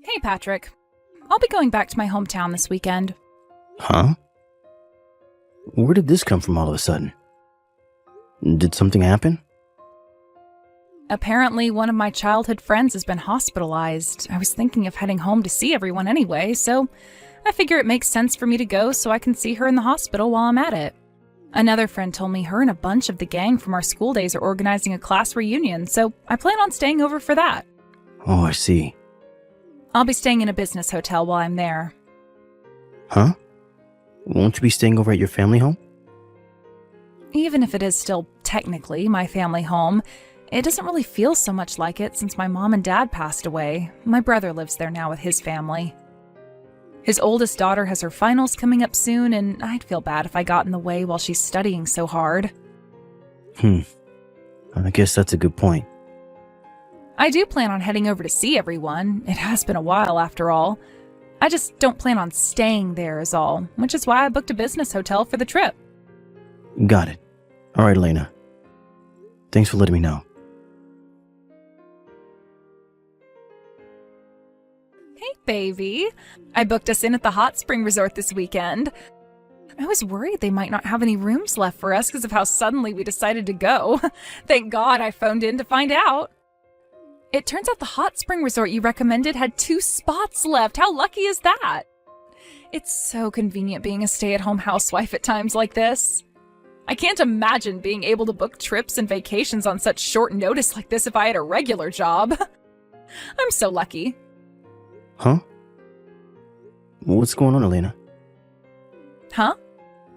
Hey, Patrick. I'll be going back to my hometown this weekend. Huh? Where did this come from all of a sudden? Did something happen? Apparently, one of my childhood friends has been hospitalized. I was thinking of heading home to see everyone anyway, so I figure it makes sense for me to go so I can see her in the hospital while I'm at it. Another friend told me her and a bunch of the gang from our school days are organizing a class reunion, so I plan on staying over for that. Oh, I see. I'll be staying in a business hotel while I'm there. Huh? Won't you be staying over at your family home? Even if it is still technically my family home, it doesn't really feel so much like it since my mom and dad passed away. My brother lives there now with his family. His oldest daughter has her finals coming up soon, and I'd feel bad if I got in the way while she's studying so hard. I guess that's a good point. I do plan on heading over to see everyone. It has been a while after all. I just don't plan on staying there is all, which is why I booked a business hotel for the trip. Got it. All right, Elena. Thanks for letting me know. Hey, baby. I booked us in at the hot spring resort this weekend. I was worried they might not have any rooms left for us because of how suddenly we decided to go. Thank God I phoned in to find out. It turns out the hot spring resort you recommended had 2 spots left. How lucky is that? It's so convenient being a stay-at-home housewife at times like this. I can't imagine being able to book trips and vacations on such short notice like this if I had a regular job. I'm so lucky. Huh? What's going on, Elena? Huh?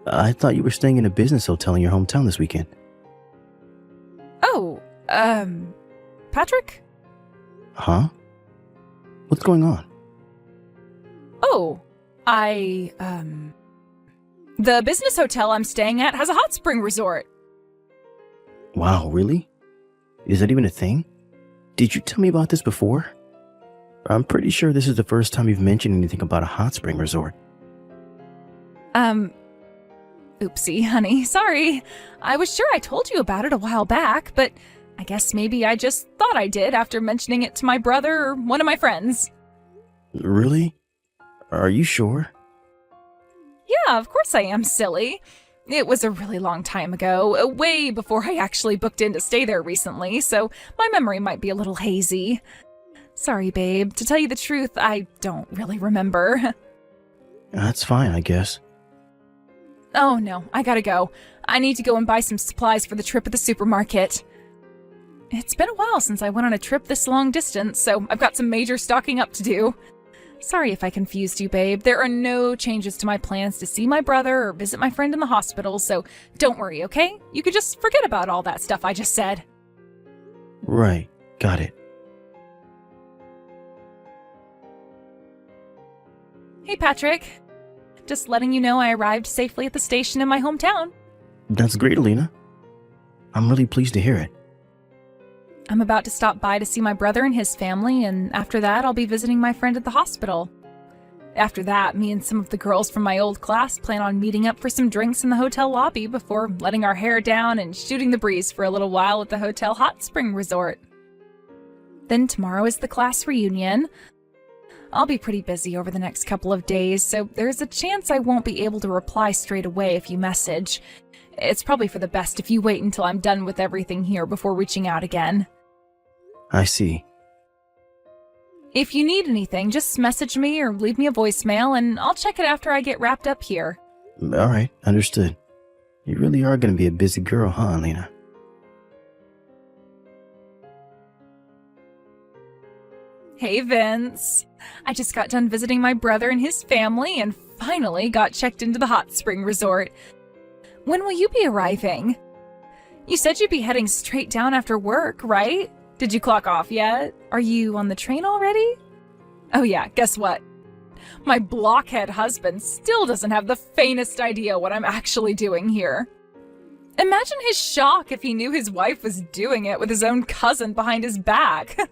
I thought you were staying in a business hotel in your hometown this weekend. Oh, Patrick? Huh? What's going on? Oh, the business hotel I'm staying at has a hot spring resort. Wow, really? Is that even a thing? Did you tell me about this before? I'm pretty sure this is the first time you've mentioned anything about a hot spring resort. Oopsie, honey, sorry. I was sure I told you about it a while back, but I guess maybe I just thought I did after mentioning it to my brother or one of my friends. Really? Are you sure? Yeah, of course I am, silly. It was a really long time ago, way before I actually booked in to stay there recently, so my memory might be a little hazy. Sorry, babe. To tell you the truth, I don't really remember. That's fine, I guess. Oh no, I gotta go. I need to go and buy some supplies for the trip at the supermarket. It's been a while since I went on a trip this long distance, so I've got some major stocking up to do. Sorry if I confused you, babe. There are no changes to my plans to see my brother or visit my friend in the hospital, so don't worry, okay? You could just forget about all that stuff I just said. Right, got it. Hey, Patrick. Just letting you know I arrived safely at the station in my hometown. That's great, Elina. I'm really pleased to hear it. I'm about to stop by to see my brother and his family, and after that, I'll be visiting my friend at the hospital. After that, me and some of the girls from my old class plan on meeting up for some drinks in the hotel lobby before letting our hair down and shooting the breeze for a little while at the hotel hot spring resort. Then tomorrow is the class reunion. I'll be pretty busy over the next couple of days, so there's a chance I won't be able to reply straight away if you message. It's probably for the best if you wait until I'm done with everything here before reaching out again. I see. If you need anything, just message me or leave me a voicemail, and I'll check it after I get wrapped up here. All right, understood. You really are going to be a busy girl, huh, Elina? Hey, Vince. I just got done visiting my brother and his family and finally got checked into the hot spring resort. When will you be arriving? You said you'd be heading straight down after work, right? Did you clock off yet? Are you on the train already? Oh yeah, guess what? My blockhead husband still doesn't have the faintest idea what I'm actually doing here. Imagine his shock if he knew his wife was doing it with his own cousin behind his back.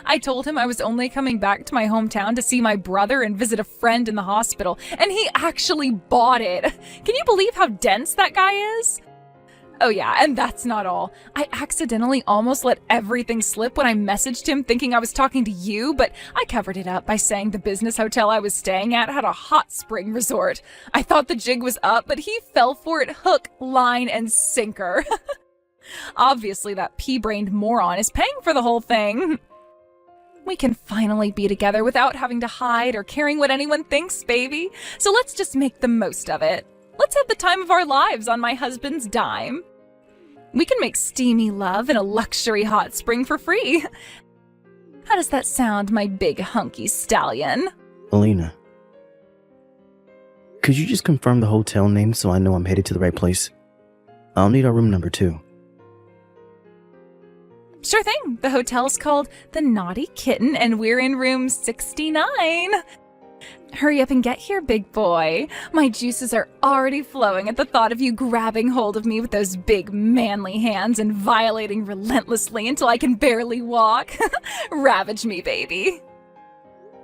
I told him I was only coming back to my hometown to see my brother and visit a friend in the hospital, and he actually bought it. Can you believe how dense that guy is? Oh yeah, and that's not all. I accidentally almost let everything slip when I messaged him thinking I was talking to you, but I covered it up by saying the business hotel I was staying at had a hot spring resort. I thought the jig was up, but he fell for it hook, line, and sinker. Obviously, that pea-brained moron is paying for the whole thing. We can finally be together without having to hide or caring what anyone thinks, baby. So let's just make the most of it. Let's have the time of our lives on my husband's dime. We can make steamy love in a luxury hot spring for free. How does that sound, my big hunky stallion? Elina, could you just confirm the hotel name so I know I'm headed to the right place? I'll need our room number too. Sure thing. The hotel's called The Naughty Kitten, and we're in room 69. Hurry up and get here, big boy. My juices are already flowing at the thought of you grabbing hold of me with those big, manly hands and violating relentlessly until I can barely walk. Ravage me, baby.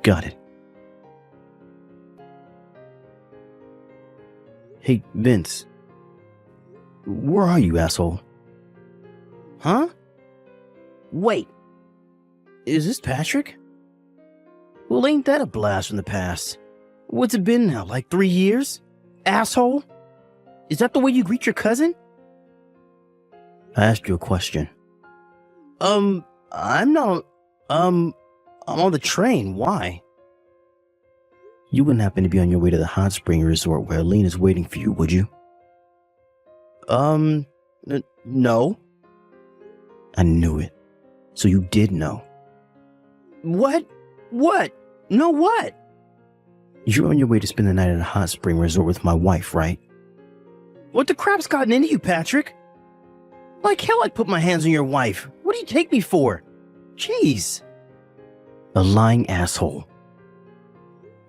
Got it. Hey, Vince. Where are you, asshole? Huh? Wait. Is this Patrick? Well, ain't that a blast from the past? What's it been now, like 3 years? Asshole? Is that the way you greet your cousin? I asked you a question. I'm not, I'm on the train. Why? You wouldn't happen to be on your way to the hot spring resort where Elina's waiting for you, would you? No. I knew it. So you did know. What? What? No what? You're on your way to spend the night at a hot spring resort with my wife, right? What the crap's gotten into you, Patrick? Like hell I'd put my hands on your wife. What do you take me for? Jeez. A lying asshole.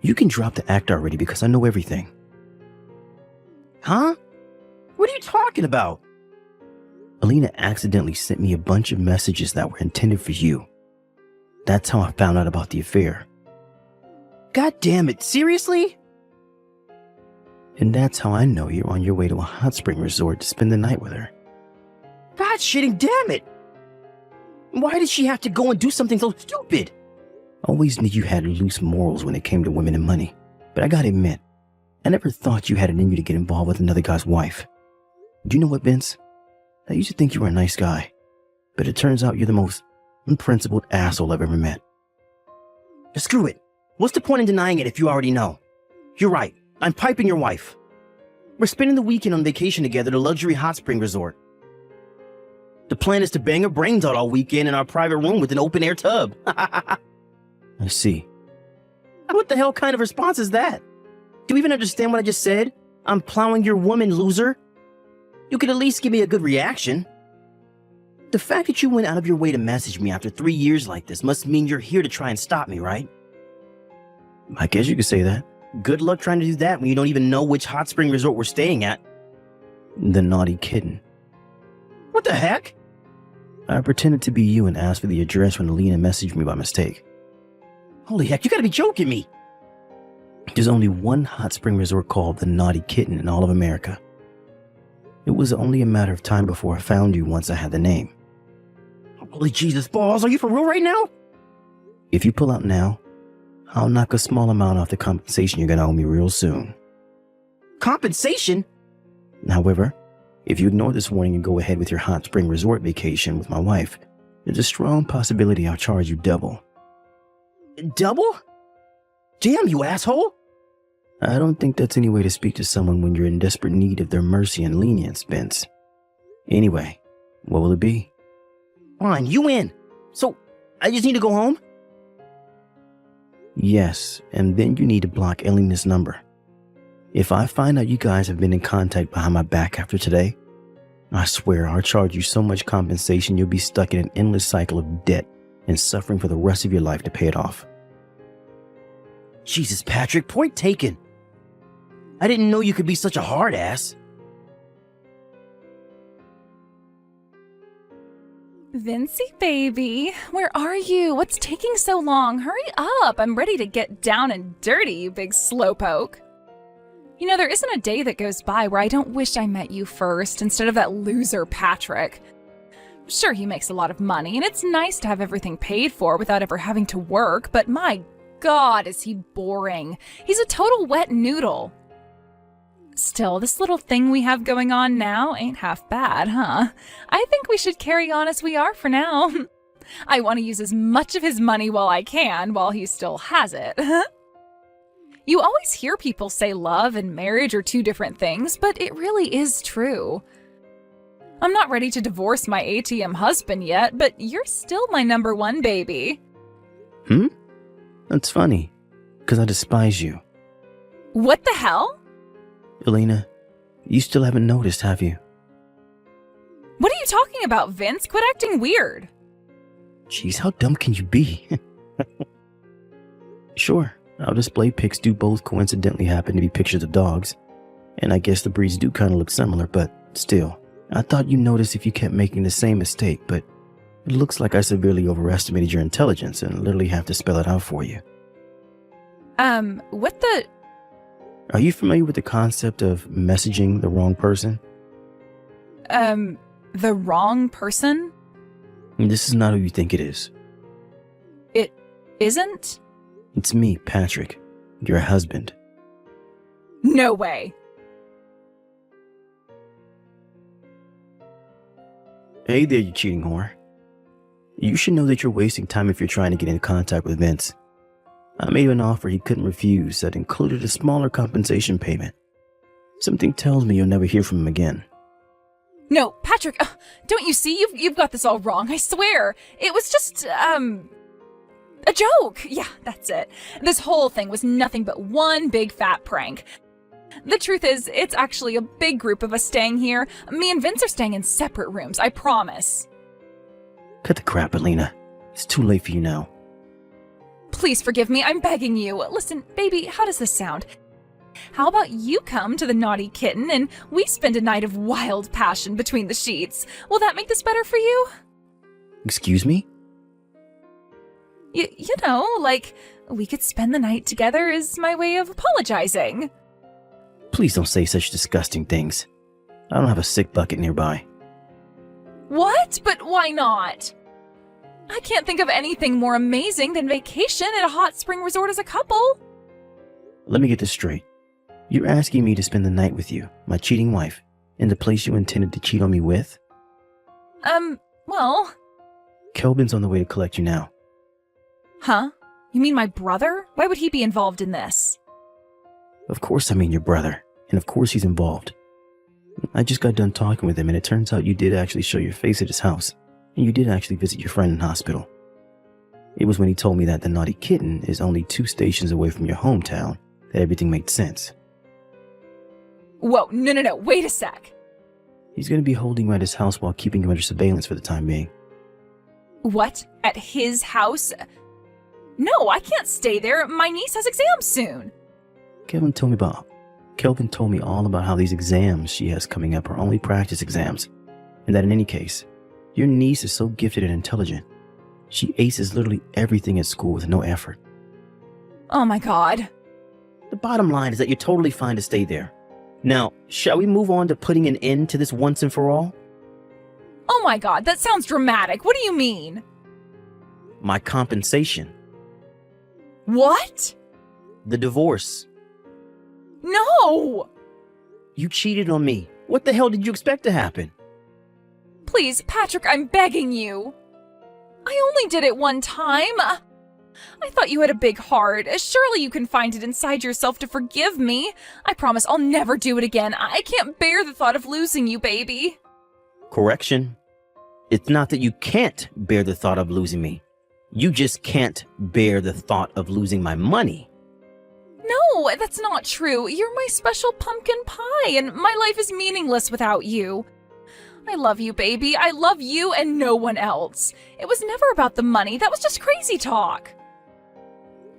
You can drop the act already because I know everything. Huh? What are you talking about? Elina accidentally sent me a bunch of messages that were intended for you. That's how I found out about the affair. God damn it, seriously? And that's how I know you're on your way to a hot spring resort to spend the night with her. God shitting damn it! Why did she have to go and do something so stupid? Always knew you had loose morals when it came to women and money, but I gotta admit, I never thought you had it in you to get involved with another guy's wife. Do you know what, Vince? I used to think you were a nice guy, but it turns out you're the most unprincipled asshole I've ever met. Screw it. What's the point in denying it if you already know? You're right. I'm piping your wife. We're spending the weekend on vacation together at a luxury hot spring resort. The plan is to bang her brains out all weekend in our private room with an open-air tub. I see. What the hell kind of response is that? Do you even understand what I just said? I'm plowing your woman, loser. You could at least give me a good reaction. The fact that you went out of your way to message me after 3 years like this must mean you're here to try and stop me, right? I guess you could say that. Good luck trying to do that when you don't even know which hot spring resort we're staying at. The Naughty Kitten. What the heck? I pretended to be you and asked for the address when Elina messaged me by mistake. Holy heck, you gotta be joking me! There's only one hot spring resort called the Naughty Kitten in all of America. It was only a matter of time before I found you once I had the name. Holy Jesus balls, are you for real right now? If you pull out now, I'll knock a small amount off the compensation you're gonna owe me real soon. Compensation? However, if you ignore this warning and go ahead with your hot spring resort vacation with my wife, there's a strong possibility I'll charge you double. Double? Damn, you asshole! I don't think that's any way to speak to someone when you're in desperate need of their mercy and lenience, Vince. Anyway, what will it be? Fine, you win. So, I just need to go home? Yes, and then you need to block Elina's number. If I find out you guys have been in contact behind my back after today, I swear I'll charge you so much compensation you'll be stuck in an endless cycle of debt and suffering for the rest of your life to pay it off. Jesus, Patrick, point taken. I didn't know you could be such a hard ass. Vincey, baby, where are you? What's taking so long? Hurry up. I'm ready to get down and dirty, you big slowpoke. There isn't a day that goes by where I don't wish I met you first instead of that loser Patrick. Sure, he makes a lot of money, and it's nice to have everything paid for without ever having to work, but my God, is he boring. He's a total wet noodle. Still, this little thing we have going on now ain't half bad, huh? I think we should carry on as we are for now. I want to use as much of his money while I can, while he still has it. You always hear people say love and marriage are two different things, but it really is true. I'm not ready to divorce my ATM husband yet, but you're still my number one baby. That's funny, because I despise you. What the hell? Elina, you still haven't noticed, have you? What are you talking about, Vince? Quit acting weird. Jeez, how dumb can you be? Sure, our display pics do both coincidentally happen to be pictures of dogs. And I guess the breeds do kind of look similar, but still. I thought you'd notice if you kept making the same mistake, but it looks like I severely overestimated your intelligence and literally have to spell it out for you. What the... Are you familiar with the concept of messaging the wrong person? The wrong person? This is not who you think it is. It isn't? It's me, Patrick, your husband. No way. Hey there, you cheating whore. You should know that you're wasting time if you're trying to get in contact with Vince. I made him an offer he couldn't refuse that included a smaller compensation payment. Something tells me you'll never hear from him again. No, Patrick, don't you see? You've got this all wrong, I swear. It was just, a joke. Yeah, that's it. This whole thing was nothing but one big fat prank. The truth is, it's actually a big group of us staying here. Me and Vince are staying in separate rooms, I promise. Cut the crap, Elina. It's too late for you now. Please forgive me, I'm begging you. Listen, baby, how does this sound? How about you come to the naughty kitten and we spend a night of wild passion between the sheets? Will that make this better for you? Excuse me? You know, like, we could spend the night together is my way of apologizing. Please don't say such disgusting things. I don't have a sick bucket nearby. What? But why not? I can't think of anything more amazing than vacation at a hot spring resort as a couple. Let me get this straight. You're asking me to spend the night with you, my cheating wife, in the place you intended to cheat on me with? Well... Kelvin's on the way to collect you now. Huh? You mean my brother? Why would he be involved in this? Of course I mean your brother, and of course he's involved. I just got done talking with him, and it turns out you did actually show your face at his house, and you did actually visit your friend in hospital. It was when he told me that the naughty kitten is only 2 stations away from your hometown that everything made sense. Whoa, no, wait a sec. He's going to be holding you at his house while keeping you under surveillance for the time being. What? At his house? No, I can't stay there. My niece has exams soon. Kelvin told me all about how these exams she has coming up are only practice exams, and that in any case, your niece is so gifted and intelligent. She aces literally everything at school with no effort. Oh my God. The bottom line is that you're totally fine to stay there. Now, shall we move on to putting an end to this once and for all? Oh my God, that sounds dramatic. What do you mean? My compensation. What? The divorce. No! You cheated on me. What the hell did you expect to happen? Please, Patrick, I'm begging you. I only did it one time. I thought you had a big heart. Surely you can find it inside yourself to forgive me. I promise I'll never do it again. I can't bear the thought of losing you, baby. Correction. It's not that you can't bear the thought of losing me. You just can't bear the thought of losing my money. No, that's not true. You're my special pumpkin pie, and my life is meaningless without you. I love you, baby. I love you and no one else. It was never about the money. That was just crazy talk.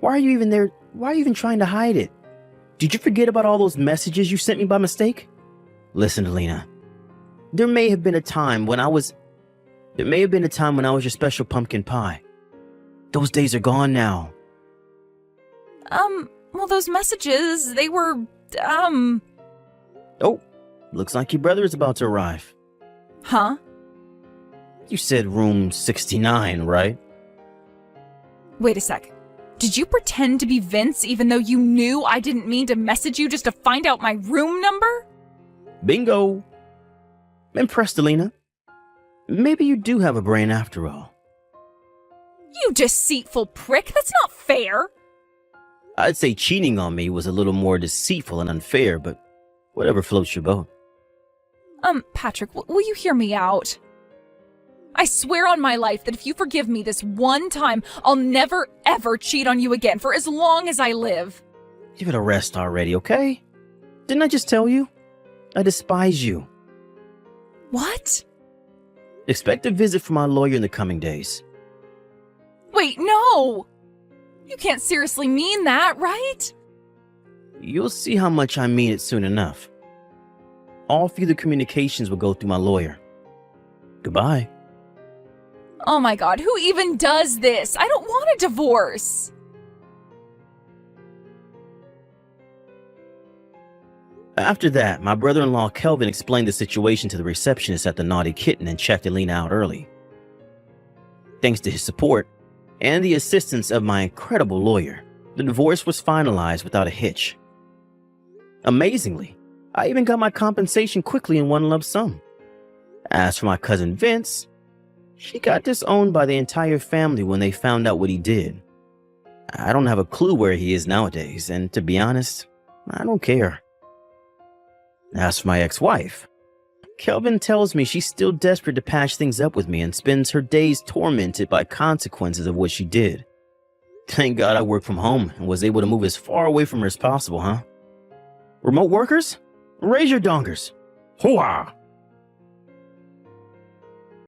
Why are you even there? Why are you even trying to hide it? Did you forget about all those messages you sent me by mistake? Listen, Elina. There may have been a time when I was your special pumpkin pie. Those days are gone now. Well, those messages, they were Oh, looks like your brother is about to arrive. Huh? You said room 69, right? Wait a sec. Did you pretend to be Vince even though you knew I didn't mean to message you just to find out my room number? Bingo! Impressed, Elina. Maybe you do have a brain after all. You deceitful prick, that's not fair! I'd say cheating on me was a little more deceitful and unfair, but whatever floats your boat. Patrick, will you hear me out? I swear on my life that if you forgive me this one time, I'll never ever cheat on you again for as long as I live. Give it a rest already, okay? Didn't I just tell you? I despise you. What? Expect a visit from my lawyer in the coming days. Wait, no! You can't seriously mean that, right? You'll see how much I mean it soon enough. All further communications will go through my lawyer. Goodbye. Oh my god, who even does this? I don't want a divorce! After that, my brother-in-law Kelvin explained the situation to the receptionist at the Naughty Kitten and checked Elina out early. Thanks to his support and the assistance of my incredible lawyer, the divorce was finalized without a hitch. Amazingly, I even got my compensation quickly in one lump sum. As for my cousin Vince, she got disowned by the entire family when they found out what he did. I don't have a clue where he is nowadays, and to be honest, I don't care. As for my ex-wife, Kelvin tells me she's still desperate to patch things up with me and spends her days tormented by consequences of what she did. Thank God I work from home and was able to move as far away from her as possible, huh? Remote workers? Raise your dongers. Hooah!